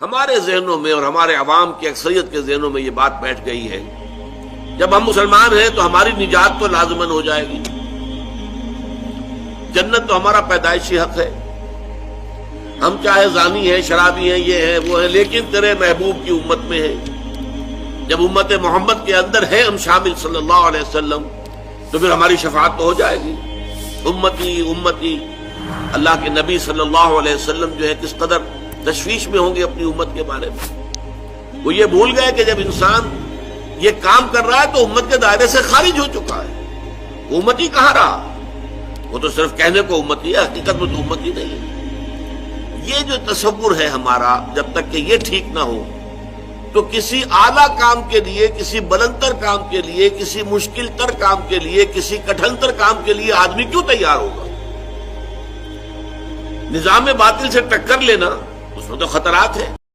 ہمارے ذہنوں میں اور ہمارے عوام کی اکثریت کے ذہنوں میں یہ بات بیٹھ گئی ہے، جب ہم مسلمان ہیں تو ہماری نجات تو لازماً ہو جائے گی، جنت تو ہمارا پیدائشی حق ہے، ہم چاہے زانی ہیں، شرابی ہیں، یہ ہیں وہ ہیں، لیکن تیرے محبوب کی امت میں ہے، جب امت محمد کے اندر ہے ہم شامل صلی اللہ علیہ وسلم، تو پھر ہماری شفاعت تو ہو جائے گی۔ امتی امتی، اللہ کے نبی صلی اللہ علیہ وسلم جو ہے کس قدر تشویش میں ہوں گے اپنی امت کے بارے میں۔ وہ یہ بھول گئے کہ جب انسان یہ کام کر رہا ہے تو امت کے دائرے سے خارج ہو چکا ہے، وہ امتی کہاں رہا؟ وہ تو صرف کہنے کو امتی ہے، حقیقت میں تو امتی نہیں ہے۔ یہ جو تصور ہے ہمارا، جب تک کہ یہ ٹھیک نہ ہو تو کسی اعلیٰ کام کے لیے، کسی بلند تر کام کے لیے، کسی مشکل تر کام کے لیے، کسی کٹھن تر کام کے لیے آدمی کیوں تیار ہوگا؟ نظام باطل سے ٹکر لینا، اس میں تو خطرات ہیں۔